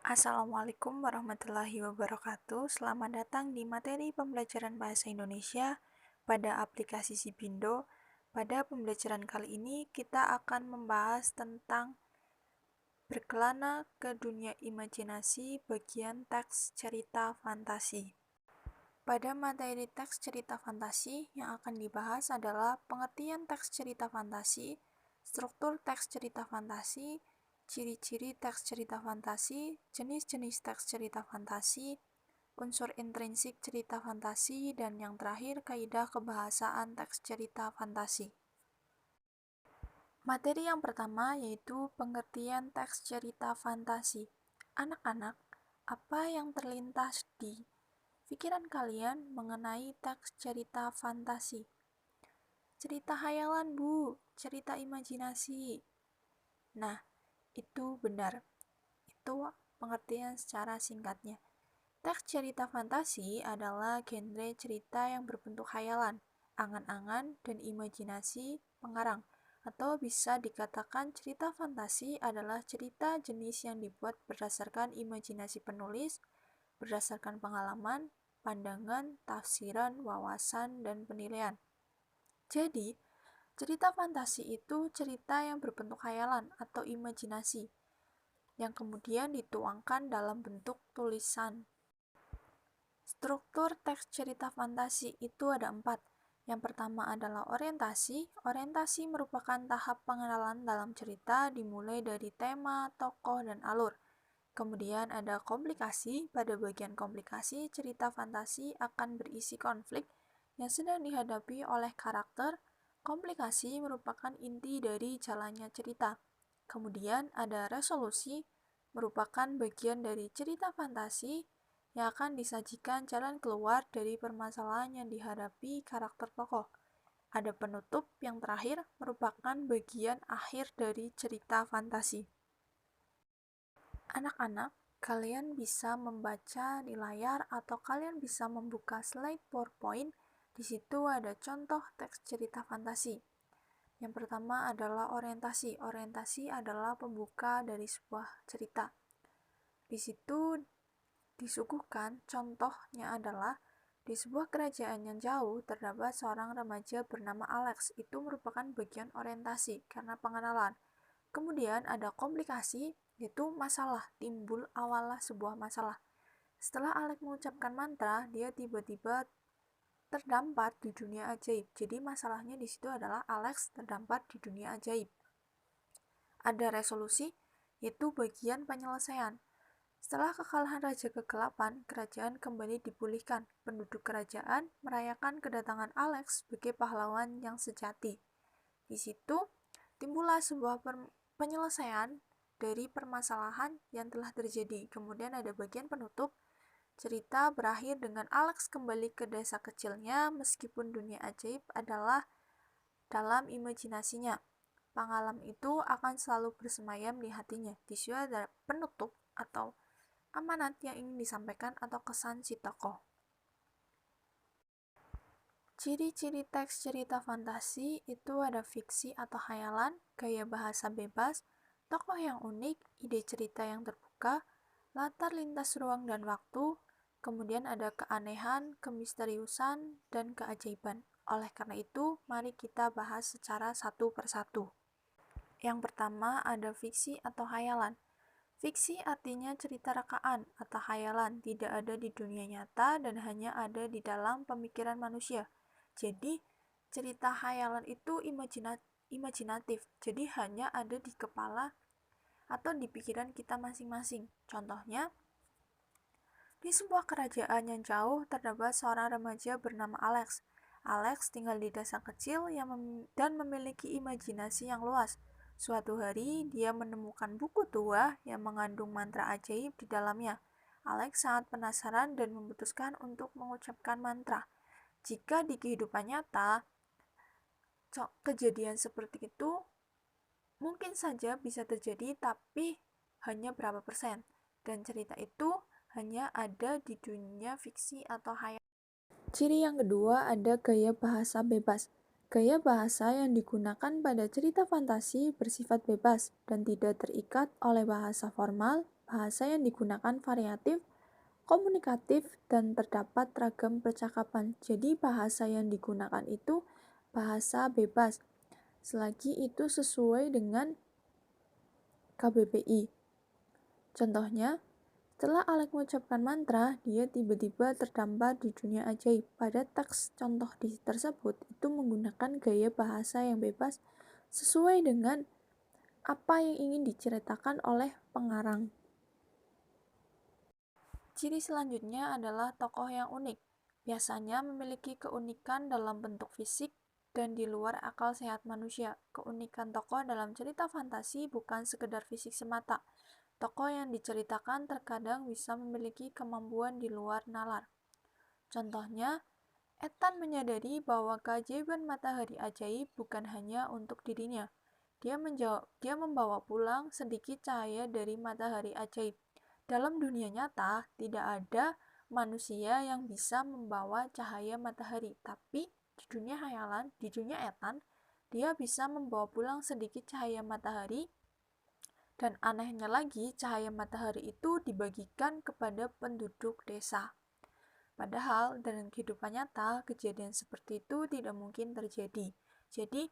Assalamualaikum warahmatullahi wabarakatuh. Selamat datang di materi pembelajaran Bahasa Indonesia pada aplikasi Sipindo. Pada pembelajaran kali ini kita akan membahas tentang berkelana ke dunia imajinasi bagian teks cerita fantasi. Pada materi teks cerita fantasi yang akan dibahas adalah pengertian teks cerita fantasi, struktur teks cerita fantasi, ciri-ciri teks cerita fantasi, jenis-jenis teks cerita fantasi, unsur intrinsik cerita fantasi, dan yang terakhir kaidah kebahasaan teks cerita fantasi. Materi yang pertama yaitu pengertian teks cerita fantasi. Anak-anak, apa yang terlintas di pikiran kalian mengenai teks cerita fantasi? Cerita hayalan, Bu. Cerita imajinasi. Nah, itu benar. Itu pengertian secara singkatnya. Teks cerita fantasi adalah genre cerita yang berbentuk hayalan, angan-angan, dan imajinasi pengarang. Atau bisa dikatakan cerita fantasi adalah cerita jenis yang dibuat berdasarkan imajinasi penulis, berdasarkan pengalaman, pandangan, tafsiran, wawasan, dan penilaian. Jadi, cerita fantasi itu cerita yang berbentuk hayalan atau imajinasi, yang kemudian dituangkan dalam bentuk tulisan. Struktur teks cerita fantasi itu ada 4. Yang pertama adalah orientasi. Orientasi merupakan tahap pengenalan dalam cerita dimulai dari tema, tokoh, dan alur. Kemudian ada komplikasi. Pada bagian komplikasi, cerita fantasi akan berisi konflik yang sedang dihadapi oleh karakter. Komplikasi merupakan inti dari jalannya cerita. Kemudian ada resolusi, merupakan bagian dari cerita fantasi yang akan disajikan jalan keluar dari permasalahan yang dihadapi karakter tokoh. Ada penutup yang terakhir merupakan bagian akhir dari cerita fantasi. Anak-anak, kalian bisa membaca di layar atau kalian bisa membuka slide PowerPoint. Di situ ada contoh teks cerita fantasi. Yang pertama adalah orientasi. Orientasi adalah pembuka dari sebuah cerita. Di situ disuguhkan contohnya adalah di sebuah kerajaan yang jauh terdapat seorang remaja bernama Alex. Itu merupakan bagian orientasi karena pengenalan. Kemudian ada komplikasi, yaitu masalah, timbul awalnya sebuah masalah. Setelah Alex mengucapkan mantra, dia tiba-tiba terdampar di dunia ajaib. Jadi masalahnya di situ adalah Alex terdampar di dunia ajaib. Ada resolusi, yaitu bagian penyelesaian. Setelah kekalahan Raja Kegelapan, kerajaan kembali dipulihkan. Penduduk kerajaan merayakan kedatangan Alex sebagai pahlawan yang sejati. Di situ timbullah sebuah penyelesaian dari permasalahan yang telah terjadi. Kemudian ada bagian penutup. Cerita berakhir dengan Alex kembali ke desa kecilnya meskipun dunia ajaib adalah dalam imajinasinya. Pengalaman itu akan selalu bersemayam di hatinya. Di situ ada penutup atau amanat yang ingin disampaikan atau kesan si tokoh. Ciri-ciri teks cerita fantasi itu ada fiksi atau khayalan, gaya bahasa bebas, tokoh yang unik, ide cerita yang terbuka, latar lintas ruang dan waktu, kemudian ada keanehan, kemisteriusan, dan keajaiban. Oleh karena itu, mari kita bahas secara satu persatu. Yang pertama ada fiksi atau khayalan. Fiksi artinya cerita rekaan atau khayalan, tidak ada di dunia nyata dan hanya ada di dalam pemikiran manusia. Jadi, cerita khayalan itu imajinatif, jadi hanya ada di kepala atau di pikiran kita masing-masing. Contohnya, di sebuah kerajaan yang jauh terdapat seorang remaja bernama Alex. Alex tinggal di desa kecil dan memiliki imajinasi yang luas. Suatu hari, dia menemukan buku tua yang mengandung mantra ajaib di dalamnya. Alex sangat penasaran dan memutuskan untuk mengucapkan mantra. Jika di kehidupan nyata, kejadian seperti itu mungkin saja bisa terjadi, tapi hanya berapa persen. Dan cerita itu hanya ada di dunia fiksi atau khayal. Ciri yang kedua ada gaya bahasa bebas. Gaya bahasa yang digunakan pada cerita fantasi bersifat bebas dan tidak terikat oleh bahasa formal, Bahasa yang digunakan variatif, komunikatif, dan terdapat ragam percakapan. Jadi bahasa yang digunakan itu bahasa bebas, selagi itu sesuai dengan KBBI. Contohnya, setelah Alex mengucapkan mantra, dia tiba-tiba terdampar di dunia ajaib. Pada teks contoh tersebut, itu menggunakan gaya bahasa yang bebas sesuai dengan apa yang ingin diceritakan oleh pengarang. Ciri selanjutnya adalah tokoh yang unik. Biasanya memiliki keunikan dalam bentuk fisik dan di luar akal sehat manusia. Keunikan tokoh dalam cerita fantasi bukan sekedar fisik semata. Tokoh yang diceritakan terkadang bisa memiliki kemampuan di luar nalar. Contohnya, Ethan menyadari bahwa keajaiban matahari ajaib bukan hanya untuk dirinya. Dia membawa pulang sedikit cahaya dari matahari ajaib. Dalam dunia nyata, tidak ada manusia yang bisa membawa cahaya matahari. Tapi di dunia hayalan, di dunia Ethan, dia bisa membawa pulang sedikit cahaya matahari. Dan anehnya lagi, cahaya matahari itu dibagikan kepada penduduk desa. Padahal dalam kehidupan nyata, kejadian seperti itu tidak mungkin terjadi. Jadi,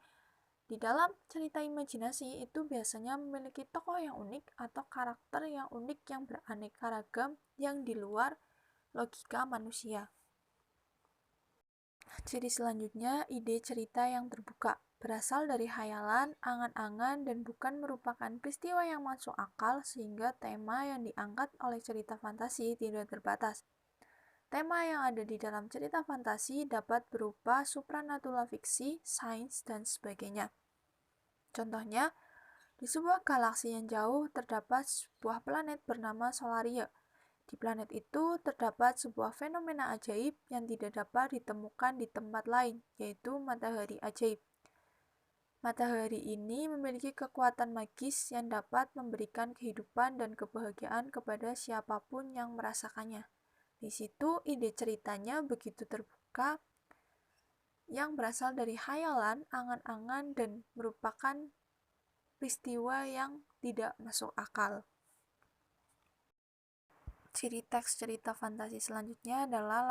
di dalam cerita imajinasi itu biasanya memiliki tokoh yang unik atau karakter yang unik yang beraneka ragam yang di luar logika manusia. Ciri selanjutnya, ide cerita yang terbuka. Berasal dari hayalan, angan-angan, dan bukan merupakan peristiwa yang masuk akal sehingga tema yang diangkat oleh cerita fantasi tidak terbatas. Tema yang ada di dalam cerita fantasi dapat berupa supranatural fiksi, sains, dan sebagainya. Contohnya, di sebuah galaksi yang jauh terdapat sebuah planet bernama Solaria. Di planet itu terdapat sebuah fenomena ajaib yang tidak dapat ditemukan di tempat lain, yaitu matahari ajaib. Matahari ini memiliki kekuatan magis yang dapat memberikan kehidupan dan kebahagiaan kepada siapapun yang merasakannya. Di situ ide ceritanya begitu terbuka yang berasal dari hayalan, angan-angan, dan merupakan peristiwa yang tidak masuk akal. Ciri teks cerita fantasi selanjutnya adalah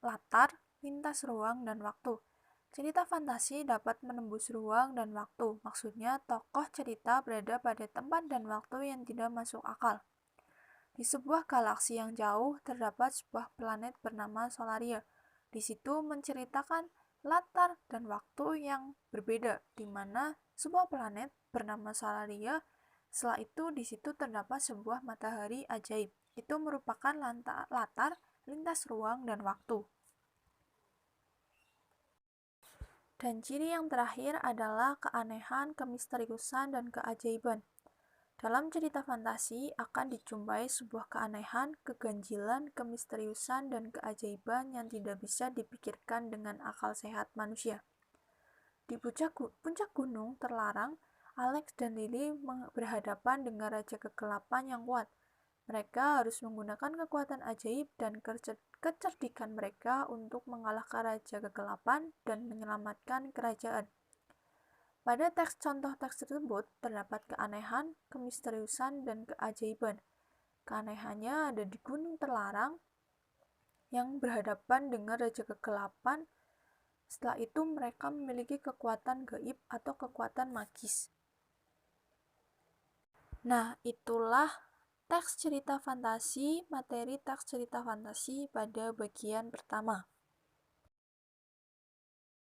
latar, lintas ruang, dan waktu. Cerita fantasi dapat menembus ruang dan waktu. Maksudnya, tokoh cerita berada pada tempat dan waktu yang tidak masuk akal. Di sebuah galaksi yang jauh, terdapat sebuah planet bernama Solaria. Di situ menceritakan latar dan waktu yang berbeda, di mana sebuah planet bernama Solaria. Setelah itu, di situ terdapat sebuah matahari ajaib. Itu merupakan latar, lintas ruang, dan waktu. Dan ciri yang terakhir adalah keanehan, kemisteriusan, dan keajaiban. Dalam cerita fantasi akan dijumpai sebuah keanehan, keganjilan, kemisteriusan, dan keajaiban yang tidak bisa dipikirkan dengan akal sehat manusia. Di puncak gunung terlarang, Alex dan Lily berhadapan dengan Raja Kegelapan yang kuat. Mereka harus menggunakan kekuatan ajaib dan kecerdikan mereka untuk mengalahkan Raja Kegelapan dan menyelamatkan kerajaan. Pada contoh teks tersebut terdapat keanehan, kemisteriusan, dan keajaiban. Keanehannya ada di gunung terlarang yang berhadapan dengan Raja Kegelapan. Setelah itu mereka memiliki kekuatan gaib atau kekuatan magis. Nah, itulah teks cerita fantasi, materi teks cerita fantasi pada bagian pertama.